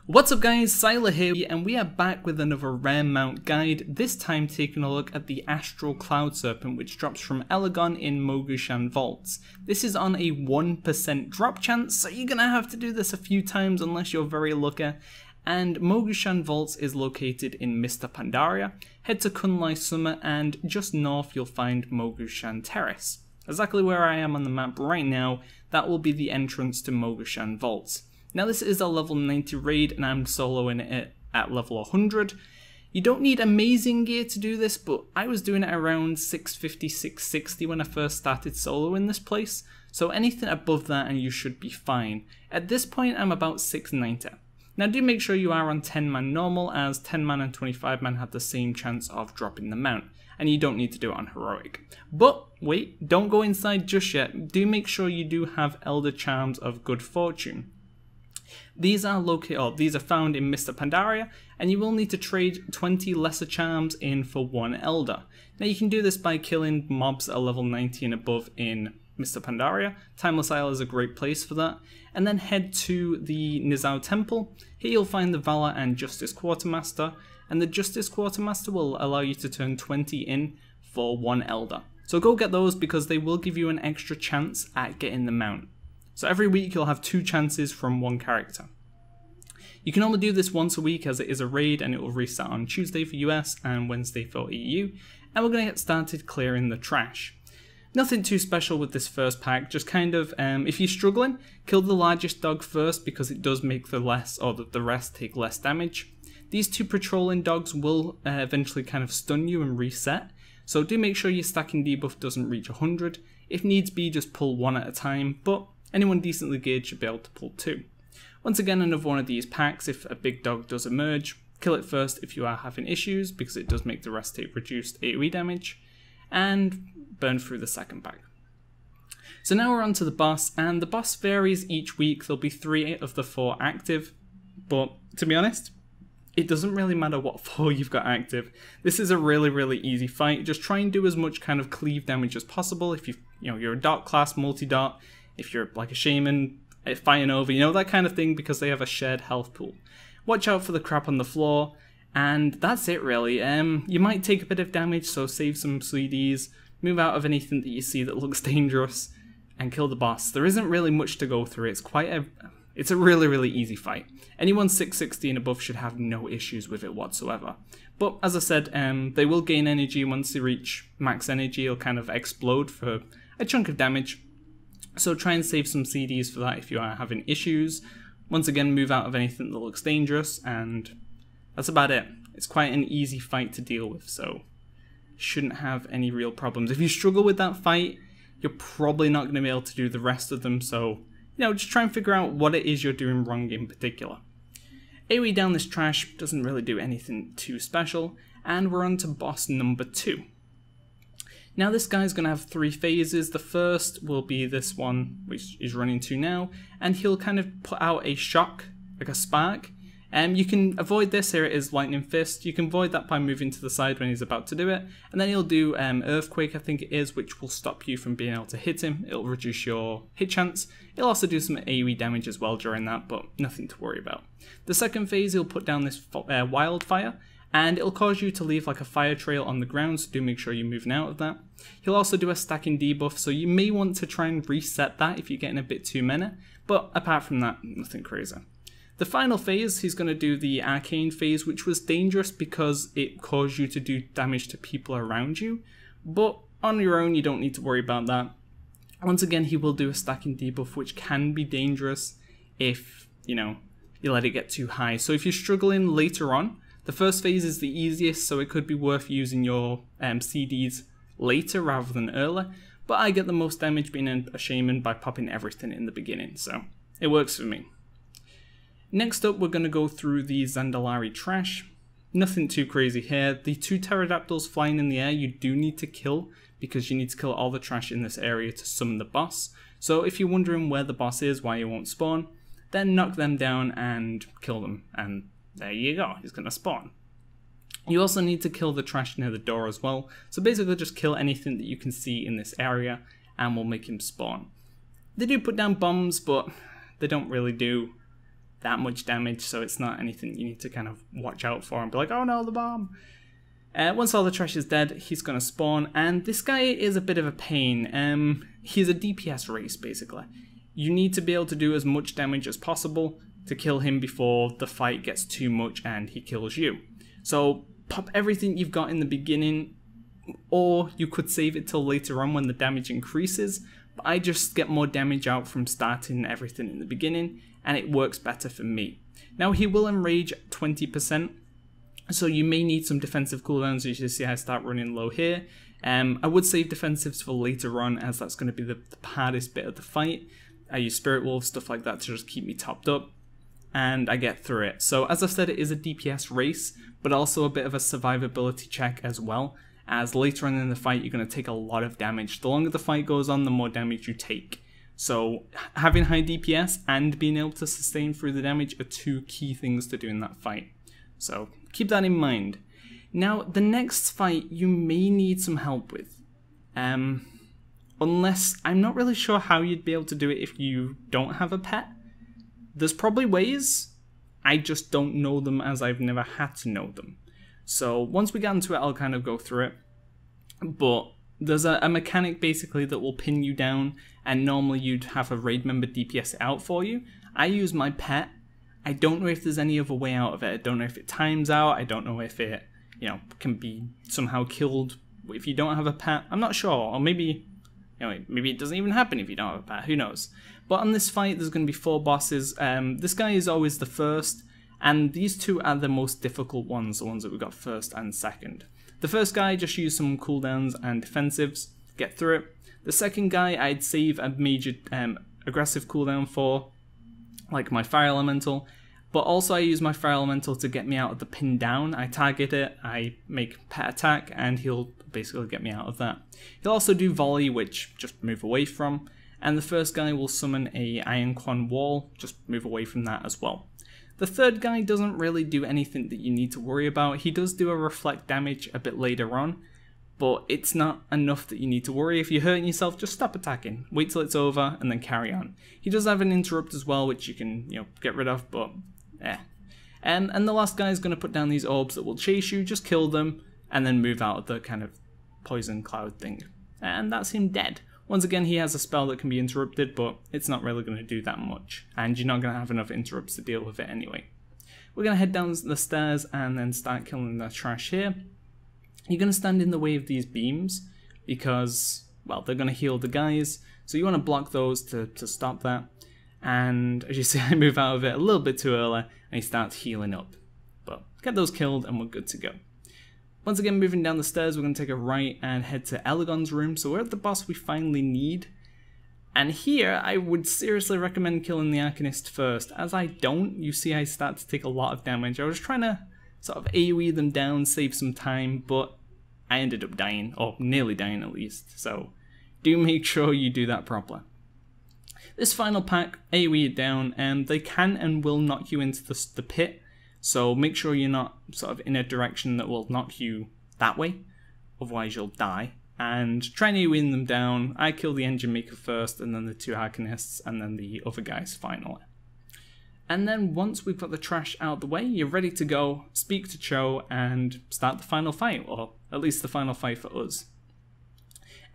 What's up guys, Syiler here, and we are back with another rare mount guide, this time taking a look at the Astral Cloud Serpent, which drops from Elegon in Mogu'shan Vaults. This is on a 1% drop chance, so you're gonna have to do this a few times unless you're very lucky. And Mogu'shan Vaults is located in Mr. Pandaria. Head to Kunlai Summit and just north you'll find Mogu'shan Terrace. Exactly where I am on the map right now, that will be the entrance to Mogu'shan Vaults. Now this is a level 90 raid and I'm soloing it at level 100. You don't need amazing gear to do this, but I was doing it around 650, 660 when I first started soloing this place, so anything above that and you should be fine. At this point I'm about 690. Now do make sure you are on 10 man normal, as 10 man and 25 man have the same chance of dropping the mount, and you don't need to do it on heroic. But wait, don't go inside just yet, do make sure you do have Elder Charms of Good Fortune. These are found in Mr. Pandaria, and you will need to trade 20 lesser charms in for 1 elder. Now you can do this by killing mobs at level 90 and above in Mr. Pandaria. Timeless Isle is a great place for that. And then head to the Nizao Temple. Here you'll find the Valor and Justice Quartermaster, and the Justice Quartermaster will allow you to turn 20 in for 1 elder. So go get those because they will give you an extra chance at getting the mount. So every week you'll have 2 chances from 1 character. You can only do this once a week as it is a raid, and it will reset on Tuesday for US and Wednesday for EU. And we're going to get started clearing the trash. Nothing too special with this first pack, just kind of, if you're struggling, kill the largest dog first because it does make the rest take less damage. These 2 patrolling dogs will eventually kind of stun you and reset, so do make sure your stacking debuff doesn't reach 100. If needs be, just pull 1 at a time, but anyone decently geared should be able to pull 2. Once again, another one of these packs, if a big dog does emerge, kill it first if you are having issues, because it does make the rest take reduced AoE damage, and burn through the second pack. So now we're on to the boss, and the boss varies each week. There'll be 3 of the 4 active, but to be honest, it doesn't really matter what 4 you've got active. This is a really easy fight. Just try and do as much kind of cleave damage as possible. If you're a dot class, multi-dot, if you're like a shaman, fighting over, that kind of thing, because they have a shared health pool. Watch out for the crap on the floor, and that's it really. You might take a bit of damage, so save some CDs, move out of anything that you see that looks dangerous, and kill the boss. There isn't really much to go through. It's a really easy fight. Anyone 660 and above should have no issues with it whatsoever. But as I said, they will gain energy once they reach max energy. It'll kind of explode for a chunk of damage. So try and save some CDs for that if you are having issues. Once again, move out of anything that looks dangerous, and that's about it. It's quite an easy fight to deal with, so shouldn't have any real problems. If you struggle with that fight, you're probably not going to be able to do the rest of them, so just try and figure out what it is you're doing wrong in particular. AoE down this trash doesn't really do anything too special, and we're on to boss number 2. Now this guy's going to have 3 phases. The first will be this one, which is running to now, and he'll kind of put out a shock, like a spark. You can avoid this. Here it is, Lightning Fist. You can avoid that by moving to the side when he's about to do it, and then he'll do Earthquake, I think it is, which will stop you from being able to hit him. It'll reduce your hit chance. It'll also do some AoE damage as well during that, but nothing to worry about. The second phase, he'll put down this Wildfire, and it'll cause you to leave like a fire trail on the ground, so do make sure you're moving out of that. He'll also do a stacking debuff, so you may want to try and reset that if you're getting a bit too many, but apart from that, nothing crazy. The final phase, he's going to do the Arcane Phase, which was dangerous because it caused you to do damage to people around you, but on your own you don't need to worry about that. Once again, he will do a stacking debuff, which can be dangerous if, you let it get too high. So if you're struggling later on, the first phase is the easiest, so it could be worth using your CDs later rather than early, but I get the most damage being a shaman by popping everything in the beginning, so it works for me. Next up, we're going to go through the Zandalari Trash. Nothing too crazy here. The 2 pterodactyls flying in the air you do need to kill, because you need to kill all the trash in this area to summon the boss. So if you're wondering where the boss is, why he won't spawn, then knock them down and kill them, and there you go, he's going to spawn. You also need to kill the trash near the door as well, so basically just kill anything that you can see in this area and we'll make him spawn. They do put down bombs, but they don't really do that much damage, so it's not anything you need to kind of watch out for and be like, oh no, the bomb. Once all the trash is dead, he's going to spawn, and this guy is a bit of a pain. He's a DPS race, basically. You need to be able to do as much damage as possible to kill him before the fight gets too much and he kills you. So pop everything you've got in the beginning, or you could save it till later on when the damage increases, but I just get more damage out from starting everything in the beginning, and it works better for me. Now he will enrage 20%, so you may need some defensive cooldowns. As you see, I start running low here. I would save defensives for later on, as that's going to be the hardest bit of the fight. I use Spirit Wolves, stuff like that, to just keep me topped up, and I get through it. So as I've said, it is a DPS race, but also a bit of a survivability check as well, as later on in the fight you're going to take a lot of damage. The longer the fight goes on, the more damage you take. So having high DPS and being able to sustain through the damage are two key things to do in that fight. So keep that in mind. Now, the next fight you may need some help with. Unless, I'm not really sure how you'd be able to do it if you don't have a pet. There's probably ways, I just don't know them as I've never had to know them. So once we get into it, I'll kind of go through it. But there's a mechanic basically that will pin you down, and normally you'd have a raid member DPS it out for you. I use my pet. I don't know if there's any other way out of it. I don't know if it times out. I don't know if it, can be somehow killed if you don't have a pet. I'm not sure. Or maybe, maybe it doesn't even happen if you don't have a pet. Who knows? But on this fight, there's going to be 4 bosses. This guy is always the first, and these 2 are the most difficult ones, the ones that we got first and second. The first guy, just use some cooldowns and defensives, get through it. The second guy, I'd save a major aggressive cooldown for, like my Fire Elemental. But also I use my Fire Elemental to get me out of the pin down. I target it, I make pet attack, and he'll basically get me out of that. He'll also do volley, which just move away from. And the first guy will summon a Ironclad wall, just move away from that as well. The third guy doesn't really do anything that you need to worry about. He does do a reflect damage a bit later on, but it's not enough that you need to worry. If you're hurting yourself, just stop attacking. Wait till it's over and then carry on. He does have an interrupt as well, which you can get rid of, but And the last guy is going to put down these orbs that will chase you. Just kill them and then move out of the kind of poison cloud thing. And that's him dead. Once again, he has a spell that can be interrupted, but it's not really going to do that much. And you're not going to have enough interrupts to deal with it anyway. We're going to head down the stairs and then start killing the trash here. You're going to stand in the way of these beams because, well, they're going to heal the guys. So you want to block those to stop that. And as you see, I move out of it a little bit too early and he starts healing up. But get those killed and we're good to go. Once again, moving down the stairs, we're going to take a right and head to Elegon's room. So we're at the boss we finally need. And here, I would seriously recommend killing the Arcanist first. As I don't, you see I start to take a lot of damage. I was trying to sort of AoE them down, save some time, but I ended up dying, or nearly dying at least. So do make sure you do that properly. This final pack, AoE it down, and they can and will knock you into the pit. So make sure you're not sort of in a direction that will knock you that way, otherwise you'll die. And try and AoE them down. I kill the Engine Maker first, and then the 2 Arcanists, and then the other guys finally. And then once we've got the trash out of the way, you're ready to go, speak to Cho, and start the final fight, or at least the final fight for us.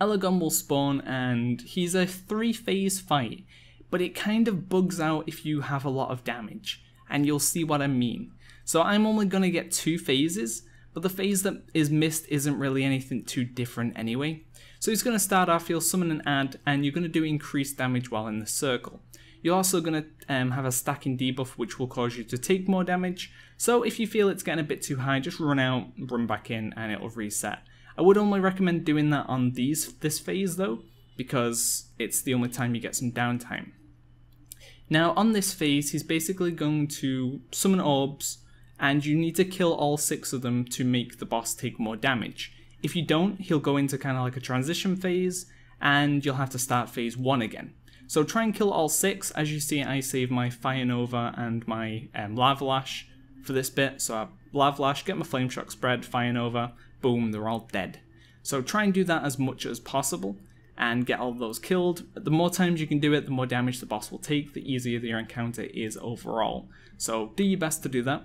Elegon will spawn, and he's a 3-phase fight, but it kind of bugs out if you have a lot of damage, and you'll see what I mean. So I'm only going to get 2 phases, but the phase that is missed isn't really anything too different anyway. So he's going to start off, he'll summon an ad, and you're going to do increased damage while in the circle. You're also going to have a stacking debuff, which will cause you to take more damage. So if you feel it's getting a bit too high, just run out, run back in, and it'll reset. I would only recommend doing that on this phase though, because it's the only time you get some downtime. Now on this phase, he's basically going to summon orbs, and you need to kill all 6 of them to make the boss take more damage. If you don't, he'll go into kind of like a transition phase, and you'll have to start phase 1 again. So try and kill all 6. As you see, I save my Fire Nova and my Lava Lash for this bit. So I Lava Lash, get my Flame Shock spread, Fire Nova, boom, they're all dead. So try and do that as much as possible. and get all of those killed. The more times you can do it, the more damage the boss will take, the easier your encounter is overall. So do your best to do that.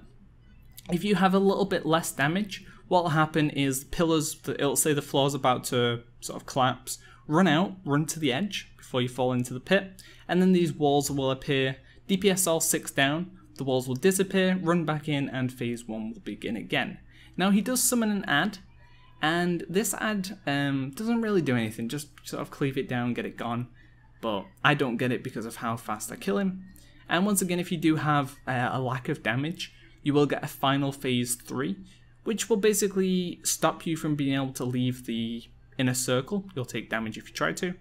If you have a little bit less damage, what will happen is pillars, it'll say the floor's about to sort of collapse, run to the edge before you fall into the pit, and then these walls will appear. DPS all 6 down, the walls will disappear, run back in, and phase 1 will begin again. Now he does summon an ad, and this ad doesn't really do anything, just sort of cleave it down, get it gone, but I don't get it because of how fast I kill him. And once again, if you do have a lack of damage, you will get a final phase 3, which will basically stop you from being able to leave the inner circle. You'll take damage if you try to,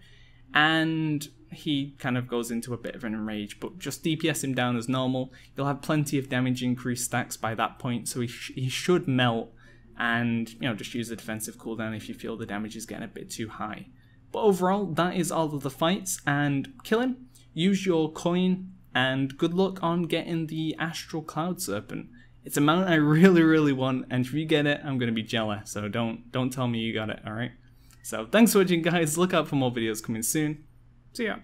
and he kind of goes into a bit of an enrage, but just DPS him down as normal. You'll have plenty of damage increase stacks by that point, so he should melt, and just use the defensive cooldown if you feel the damage is getting a bit too high. But overall, that is all of the fights, and kill him, use your coin, and good luck on getting the Astral Cloud Serpent. It's a mount I really want, and if you get it, I'm going to be jealous, so don't tell me you got it, alright? So thanks for watching, guys. Look out for more videos coming soon. See ya.